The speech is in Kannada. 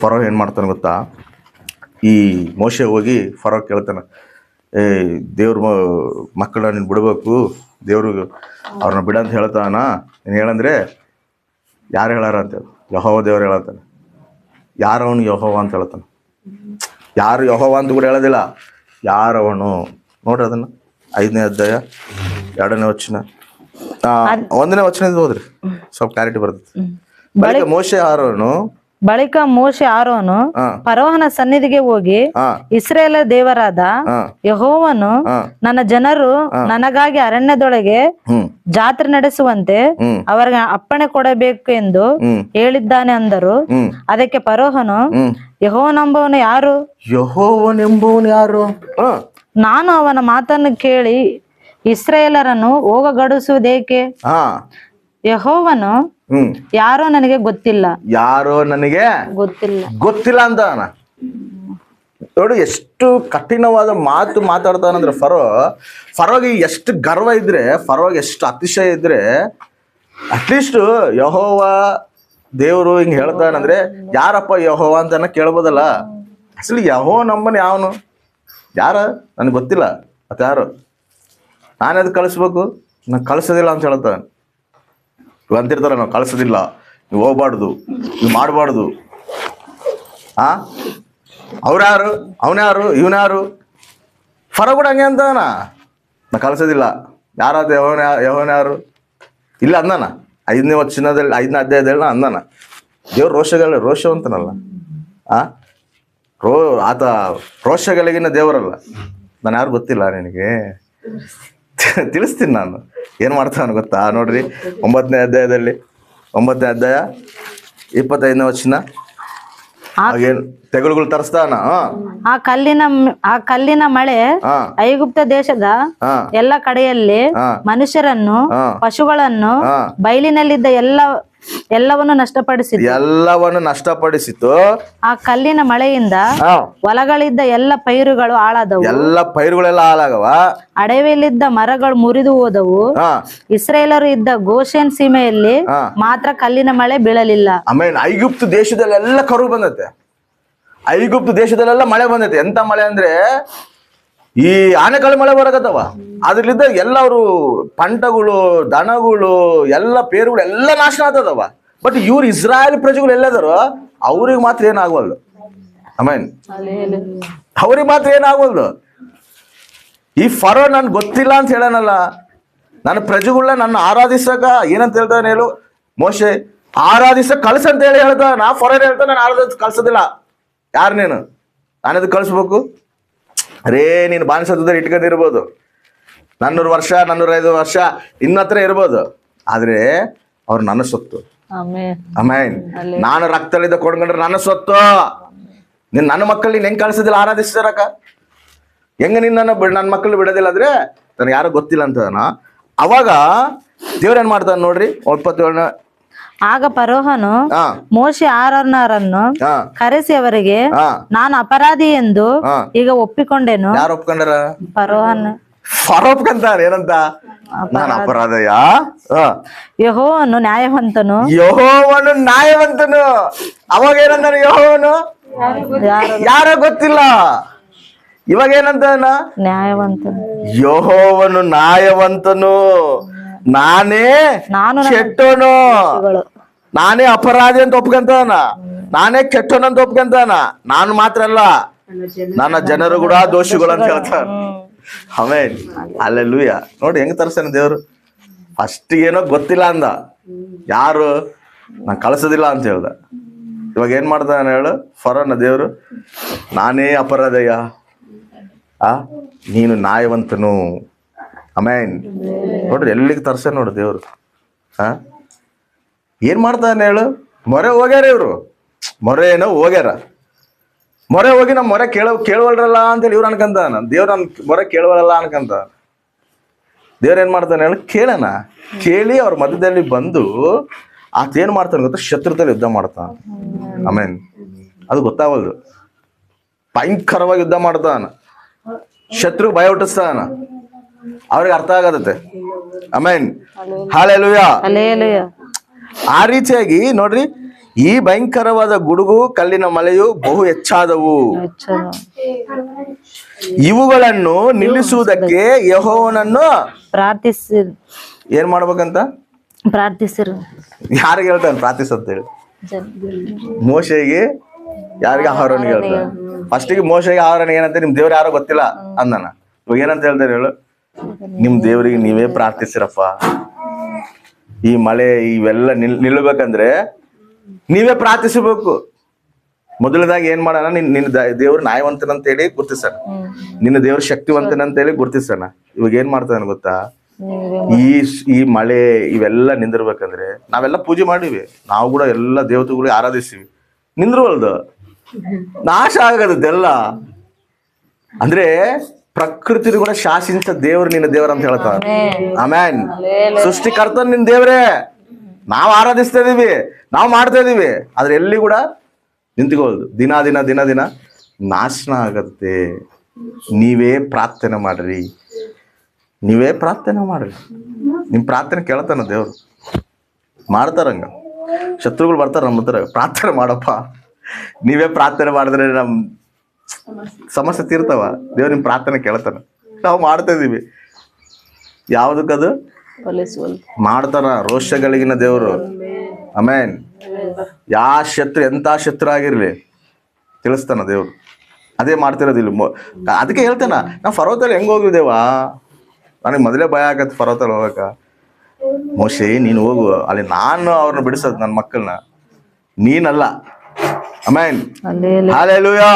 ಫರೋ ಏನು ಮಾಡ್ತಾನೆ ಗೊತ್ತಾ, ಈ ಮೋಶೆ ಹೋಗಿ ಫರೋ ಕೇಳ್ತಾನೆ, ದೇವ್ರ ಮಕ್ಕಳನ್ನ ನೀನು ಬಿಡಬೇಕು, ದೇವ್ರು ಅವ್ರನ್ನ ಬಿಡ ಅಂತ ಹೇಳ್ತಾನ, ನೀನು ಹೇಳಂದ್ರೆ ಯಾರು ಹೇಳಾರ ಅಂತೇಳಿ ಯೆಹೋವ ದೇವ್ರು ಹೇಳತ್ತಾನೆ. ಯಾರವನು ಯೆಹೋವ ಅಂತ ಹೇಳ್ತಾನೆ. ಯಾರು ಯೆಹೋವ ಅಂತ ಕೂಡ ಹೇಳೋದಿಲ್ಲ, ಯಾರವನು. ನೋಡ್ರಿ ಅದನ್ನ 5ನೇ ಅಧ್ಯಾಯ 2ನೇ ವಚನ 1ನೇ ವಚನದಿಂದ ಹೋದ್ರಿ ಸ್ವಲ್ಪ ಕ್ಲಾರಿಟಿ ಬರ್ತದೆ. ಬಳಿಕ ಮೋಶೆ ಆರೋನು ಫರೋಹನ ಸನ್ನಿಧಿಗೆ ಹೋಗಿ, ಇಸ್ರಾಯೇಲ ದೇವರಾದ ಯೆಹೋವನು ನನ್ನ ಜನರು ನನಗಾಗಿ ಅರಣ್ಯದೊಳಗೆ ಜಾತ್ರೆ ನಡೆಸುವಂತೆ ಅವರಿಗೆ ಅಪ್ಪಣೆ ಕೊಡಬೇಕು ಎಂದು ಹೇಳಿದ್ದಾನೆ ಅಂದರು. ಅದಕ್ಕೆ ಫರೋಹನು, ಯೆಹೋವನೆಂಬವನು ಯಾರು? ಯೆಹೋವನೆಂಬವನು ಯಾರು? ನಾನು ಅವನ ಮಾತನ್ನು ಕೇಳಿ ಇಸ್ರಾಯೇಲರನ್ನು ಹೋಗಗಡಿಸುವುದೇಕೆ? ಯೆಹೋವನು ಯಾರೋ ನನಗೆ ಗೊತ್ತಿಲ್ಲ. ಯಾರೋ ನನಗೆ ಗೊತ್ತಿಲ್ಲ ಅಂತ ನೋಡಿ, ಎಷ್ಟು ಕಠಿಣವಾದ ಮಾತು ಮಾತಾಡ್ತಾನಂದ್ರೆ ಫರೋಗೆ ಎಷ್ಟು ಗರ್ವ ಇದ್ರೆ, ಫರೋಗೆ ಎಷ್ಟು ಅತಿಶಯ ಇದ್ರೆ, ಅಟ್ಲೀಸ್ಟ್ ಯೆಹೋವ ದೇವರು ಹಿಂಗೆ ಹೇಳ್ತಾನಂದ್ರೆ ಯಾರಪ್ಪ ಯೆಹೋವ ಅಂತ ಕೇಳ್ಬೋದಲ್ಲ. ಅಸಲಿ ಯೆಹೋವ ನಂಬನ್ ಯಾವನು? ಯಾರ ನನಗೆ ಗೊತ್ತಿಲ್ಲ, ಮತ್ತೆ ಯಾರು? ನಾನದು ಕಳಿಸ್ಬೇಕು, ನಾನು ಕಳಿಸೋದಿಲ್ಲ ಅಂತ ಹೇಳ್ತಾನೆ. ಅಂತಿರ್ತಾರ, ನಾವು ಕಳ್ಸೋದಿಲ್ಲ, ನೀವು ಹೋಗ್ಬಾರ್ದು, ನೀವು ಮಾಡಬಾರ್ದು. ಅವ್ರ್ಯಾರು, ಅವನ್ಯಾರು, ಇವನ್ಯಾರು? ಫರೋ ಕೂಡ ಹಂಗೆ ಅಂತಾನ, ನಾ ಕಳ್ಸೋದಿಲ್ಲ. ಯಾರಾದ ಯೆಹೋವನ ಯಾರು? ಇಲ್ಲ ಅಂದಾನ 5ನೇ ವಚನದಲ್ಲಿ 5ನೇ ಅಧ್ಯಾಯದಲ್ಲಿ ಅಂದಾನ. ದೇವ್ರ ರೋಷವಂತನಲ್ಲ, ಆತ ರೋಷಗಳಿಗಿನ ದೇವರಲ್ಲ. ನಾನು ಯಾರು ಗೊತ್ತಿಲ್ಲ ನಿನಗೆ, ತಿಳಿಸ್ತೀನಿ ನಾನು ಏನು ಮಾಡ್ತಾನೆ ಗೊತ್ತಾ? ನೋಡ್ರಿ 9ನೇ ಅಧ್ಯಾಯದಲ್ಲಿ 9ನೇ ಅಧ್ಯಾಯ 25ನೇ ವಚನ, ಹಾಗೇನು ತೆಗುಳುಗಳು ತರಿಸ್ತಾನ. ಆ ಕಲ್ಲಿನ ಮಳೆ ಐಗುಪ್ತ ದೇಶದ ಎಲ್ಲ ಕಡೆಯಲ್ಲಿ ಮನುಷ್ಯರನ್ನು, ಪಶುಗಳನ್ನು, ಬಯಲಿನಲ್ಲಿದ್ದ ಎಲ್ಲವನ್ನು ನಷ್ಟಪಡಿಸಿತು. ಆ ಕಲ್ಲಿನ ಮಳೆಯಿಂದ ಹೊಲಗಳಿದ್ದ ಎಲ್ಲ ಪೈರುಗಳು ಹಾಳಾದವು. ಎಲ್ಲ ಪೈರುಗಳೆಲ್ಲ ಹಾಳಾಗವ. ಅಡವಿಯಲ್ಲಿದ್ದ ಮರಗಳು ಮುರಿದು ಹೋದವು. ಇಸ್ರೇಲರು ಇದ್ದ ಗೋಷೆನ್ ಸೀಮೆಯಲ್ಲಿ ಮಾತ್ರ ಕಲ್ಲಿನ ಮಳೆ ಬೀಳಲಿಲ್ಲ. ಆಮೇಲೆ ಐಗುಪ್ತ ದೇಶದಲ್ಲೆಲ್ಲ ಕರು ಬಂದತೆ. ಐಗುಪ್ತ ದೇಶದಲ್ಲೆಲ್ಲ ಮಳೆ ಬಂದೈತೆ. ಎಂತ ಮಳೆ ಅಂದ್ರೆ ಈ ಆನೆಕಾಳು ಮಳೆ ಬರಕತ್ತವ. ಅದ್ರಲ್ಲಿದ್ದ ಎಲ್ಲ ಅವರು ಪಂಟಗಳು, ದನಗಳು, ಎಲ್ಲ ಪೇರುಗಳು ಎಲ್ಲ ನಾಶ ಆಗ್ತದವ. ಬಟ್ ಇವ್ರು ಇಸ್ರಾಯೇಲ್ ಪ್ರಜೆಗಳು ಎಲ್ಲದಾರೋ ಅವ್ರಿಗೆ ಮಾತ್ರ ಏನಾಗವಲ್ದು. ಆಮೇನ್, ಅವ್ರಿಗೆ ಮಾತ್ರ ಏನಾಗವಲ್ದು. ಈ ಫರೋ ನನ್ ಗೊತ್ತಿಲ್ಲ ಅಂತ ಹೇಳನಲ್ಲ, ನನ್ನ ಪ್ರಜೆಗಳನ್ನ ನನ್ನ ಆರಾಧಿಸಕ ಏನಂತ ಹೇಳ್ತಾನೆ ಹೇಳು ಮೋಶೆ? ಆರಾಧಿಸಕ್ ಕಳ್ಸ ಅಂತ ಹೇಳಿ ಹೇಳ್ದ. ನಾ ಫರೋ ಹೇಳ್ತಾ ನಾನು ಆರಾಧಿಸ ಕಳ್ಸೋದಿಲ್ಲ. ಯಾರು ನೀನು? ನಾನದು ಕಳಿಸ್ಬೇಕು? ಅರೇ, ನೀನು ಬಾನಿಸೋದ್ರೆ ಇಟ್ಕೊಂಡಿರ್ಬೋದು, 400 ವರ್ಷ 405 ವರ್ಷ ಇನ್ನತ್ರ ಇರ್ಬೋದು, ಆದ್ರೆ ಅವ್ರು ನನ್ನ ಸೊತ್ತು. ಆಮೇನ್. ನಾನು ರಕ್ತಲ್ಲಿದ್ದ ಕೊಂಡ್ಕೊಂಡ್ರೆ ನನ್ನ ಸೊತ್ತು. ನನ್ನ ಮಕ್ಕಳು ನೀನ್ ಹೆಂಗ್ ಕಳ್ಸೋದಿಲ್ಲ ಆರಾಧಿಸ್ತಾರಕ? ಹೆಂಗ ನನ್ನ ಮಕ್ಕಳು ಬಿಡೋದಿಲ್ಲ ಅಂದ್ರೆ ನನಗೆ ಯಾರು ಗೊತ್ತಿಲ್ಲ ಅಂತ ಅವಾಗ ದೇವ್ರೇನ್ ಮಾಡ್ತಾನೆ ನೋಡ್ರಿ 27ನೇ. ಆಗ ಫರೋಹನು ಮೋಶೆ ಆರೋನರನ್ನು ಕರೆಸಿ ಅವರಿಗೆ, ನಾನು ಅಪರಾಧಿ ಎಂದು ಈಗ ಒಪ್ಪಿಕೊಂಡೆನು. ಯಾರು ಒಪ್ಕೊಂಡಾರ? ಫರೋ ಒಪ್ಕೊಂತಾರ. ಏನಂತ? ನಾನು ಅಪರಾಧಯ. ಯೆಹೋವನು ನ್ಯಾಯವಂತನು. ಅವಾಗ ಏನಂತಾನ ಯೆಹೋವನು? ಯಾರೋ ಗೊತ್ತಿಲ್ಲ. ಇವಾಗ ಏನಂತ? ನ್ಯಾಯವಂತನು. ಯೆಹೋವನು ನ್ಯಾಯವಂತನು, ನಾನೇ ಕೆಟ್ಟೋನು, ನಾನೇ ಅಪರಾಧಿ ಅಂತ ಒಪ್ಕೊಂತಾನ, ನಾನೇ ಕೆಟ್ಟೋನು ಅಂತ ಒಪ್ಕೊಂತಾನ. ನಾನು ಮಾತ್ರ ಅಲ್ಲ, ನನ್ನ ಜನರು ಕೂಡ ದೋಷಿಗಳು ಅಂತ ಹೇಳ್ತಾನ. ಆಮೇನ್, ಹಲ್ಲೆಲೂಯಾ. ನೋಡಿ ಹೆಂಗ್ ತರ್ಸಾನ ದೇವ್ರು. ಫಸ್ಟ್ ಏನೋ ಗೊತ್ತಿಲ್ಲ ಅಂದ, ಯಾರು? ನಾನು ಕಳ್ಸೋದಿಲ್ಲ ಅಂತ ಹೇಳ್ದ. ಇವಾಗ ಏನ್ ಮಾಡ್ತಾನ ಹೇಳು ಫರೋನ ದೇವ್ರು? ನಾನೇ ಅಪರಾಧಯ್ಯ, ನೀನು ನ್ಯಾಯವಂತನು. ಆಮೇನ್. ನೋಡ್ರಿ ಎಲ್ಲಿಗೆ ತರ್ಸ ನೋಡು ದೇವ್ರು. ಏನ್ ಮಾಡ್ತಾನೆ ಹೇಳು? ಮೊರೆ ಹೋಗ್ಯಾರ ಇವ್ರು, ಮೊರೆ ಏನೋ ಹೋಗ್ಯಾರ. ಮೊರೆ ಹೋಗಿ ನಮ್ಮ ಮೊರೆ ಕೇಳವಲ್ರಲ್ಲ ಅಂತೇಳಿ ಇವ್ರು ಅನ್ಕಂತಾನ. ದೇವ್ರ ನನ್ ಮೊರೆ ಕೇಳವಲ್ಲ ಅನ್ಕಂತ. ದೇವ್ರ ಏನ್ ಮಾಡ್ತಾನೆ ಹೇಳು? ಕೇಳೋಣ. ಕೇಳಿ ಅವ್ರ ಮಧ್ಯದಲ್ಲಿ ಬಂದು ಆತೇನ್ ಮಾಡ್ತಾನೆ ಗೊತ್ತಾ? ಶತ್ರುದಲ್ಲಿ ಯುದ್ಧ ಮಾಡ್ತಾನ. ಆಮೇನ್. ಅದು ಗೊತ್ತಾಗಲ್ದು. ಭಯಂಕರವಾಗಿ ಯುದ್ಧ ಮಾಡ್ತಾನ, ಶತ್ರು ಭಯ ಹುಟ್ಟಿಸ್ತಾನ, ಅವ್ರಿಗೆ ಅರ್ಥ ಆಗತ್ತೆ. ಆಮೇನ್, ಹಲ್ಲೆಲೂಯಾ. ಆ ರೀತಿಯಾಗಿ ನೋಡ್ರಿ, ಈ ಭಯಂಕರವಾದ ಗುಡುಗು ಕಲ್ಲಿನ ಮಳೆಯು ಬಹು ಹೆಚ್ಚಾದವು. ಇವುಗಳನ್ನು ನಿಲ್ಲಿಸುವುದಕ್ಕೆ ಯೆಹೋವನನ್ನು ಏನ್ ಮಾಡ್ಬೇಕಂತ ಪ್ರಾರ್ಥಿಸಿರು. ಯಾರಿಗೆ ಹೇಳ್ತಾನೆ ಪ್ರಾರ್ಥಿಸಂತ ಹೇಳಿ? ಮೋಶೆಗೆ, ಯಾರಿಗೆ? ಆಹಾರನಿಗೆ ಹೇಳ್ತಾನೆ. ಫಸ್ಟಿಗೆ ಮೋಶೆಗೆ ಆಹಾರನಿಗೆ ಏನಂತ, ನಿಮ್ ದೇವ್ರು ಯಾರೋ ಗೊತ್ತಿಲ್ಲ ಅಂದನ. ಇವಾಗ ಏನಂತ ಹೇಳ್ತಾರೆ ಹೇಳು? ನಿಮ್ ದೇವ್ರಿಗೆ ನೀವೇ ಪ್ರಾರ್ಥಿಸಿರಪ್ಪ. ಈ ಮಳೆ ಇವೆಲ್ಲ ನಿಲ್ಬೇಕಂದ್ರೆ ನೀವೇ ಪ್ರಾರ್ಥಿಸಬೇಕು. ಮೊದಲದಾಗಿ ಏನ್ ಮಾಡೋಣ, ನಿನ್ನ ದೇವ್ರು ನ್ಯಾಯವಂತನಂತ ಹೇಳಿ ಗುರ್ತಿಸೋಣ, ನಿನ್ನ ದೇವ್ರ ಶಕ್ತಿವಂತನಂತ ಹೇಳಿ ಗುರ್ತಿಸೋಣ. ಇವಾಗ ಏನ್ ಮಾಡ್ತಾನೆ ಗೊತ್ತಾ? ಈ ಮಳೆ ಇವೆಲ್ಲ ನಿಂದಿರ್ಬೇಕಂದ್ರೆ ನಾವೆಲ್ಲ ಪೂಜೆ ಮಾಡಿವಿ, ನಾವು ಕೂಡ ಎಲ್ಲ ದೇವತೆಗಳು ಆರಾಧಿಸ್ತೀವಿ, ನಿಂದ್ರವಲ್ದು, ನಾಶ ಆಗದೆಲ್ಲ. ಅಂದ್ರೆ ಪ್ರಕೃತಿ ಕೂಡ ಶಾಸಿಸಿದ ದೇವ್ರು ನಿನ್ನ ದೇವ್ರ ಅಂತ ಹೇಳ್ತಾನೆ. ಆಮೇನ್. ಸೃಷ್ಟಿಕರ್ತ ನಿನ್ ದೇವ್ರೇ, ನಾವು ಆರಾಧಿಸ್ತಾ ಇದೀವಿ, ನಾವು ಮಾಡ್ತಾ ಇದೀವಿ, ಆದ್ರೆ ಎಲ್ಲಿ ಕೂಡ ನಿಂತ್ಕೋಲ್ದು. ದಿನ ದಿನ ದಿನ ದಿನ ನಾಶನ ಆಗತ್ತೆ. ನೀವೇ ಪ್ರಾರ್ಥನೆ ಮಾಡ್ರಿ, ನೀವೇ ಪ್ರಾರ್ಥನೆ ಮಾಡ್ರಿ. ನಿಮ್ ಪ್ರಾರ್ಥನೆ ಕೇಳ್ತಾನ ದೇವ್ರು. ಮಾಡ್ತಾರಂಗ ಶತ್ರುಗಳು ಬರ್ತಾರ ನಮ್ಮ ಹತ್ರ, ಪ್ರಾರ್ಥನೆ ಮಾಡಪ್ಪ, ನೀವೇ ಪ್ರಾರ್ಥನೆ ಮಾಡಿದ್ರೆ ನಮ್ ಸಮಸ್ಯೆ ತೀರ್ತಾವ. ದೇವ್ರ ನಿಮ್ ಪ್ರಾರ್ಥನೆ ಕೇಳ್ತಾನ. ನಾವು ಮಾಡ್ತಾ ಇದೀವಿ, ಯಾವ್ದಕ್ಕದು ಮಾಡ್ತಾರ. ರೋಷಗಳಿಗಿನ ದೇವ್ರು. ಆಮೇನ್. ಶತ್ರು ಎಂತ ಶತ್ರು ಆಗಿರ್ಲಿ ತಿಳಿಸ್ತಾನ ದೇವ್ರು. ಅದೇ ಮಾಡ್ತಿರೋದಿಲ್ಲ. ಅದಕ್ಕೆ ಹೇಳ್ತಾನ, ನಾ ಫರೋತಲ್ಲಿ ಹೆಂಗ್ ಹೋಗಿದ್ದೇವಾ, ನನಗೆ ಮೊದಲೇ ಭಯ ಆಗತ್ತೆ ಫರೋತಲ್ಲಿ ಹೋಗಕ. ಮೋಶೆ ನೀನು ಹೋಗು, ಅಲ್ಲಿ ನಾನು ಅವ್ರನ್ನ ಬಿಡಿಸೋದು ನನ್ನ ಮಕ್ಕಳನ್ನ, ನೀನಲ್ಲ. ಆಮೇನ್. ಹಲ್ಲೆಲೂಯಾ.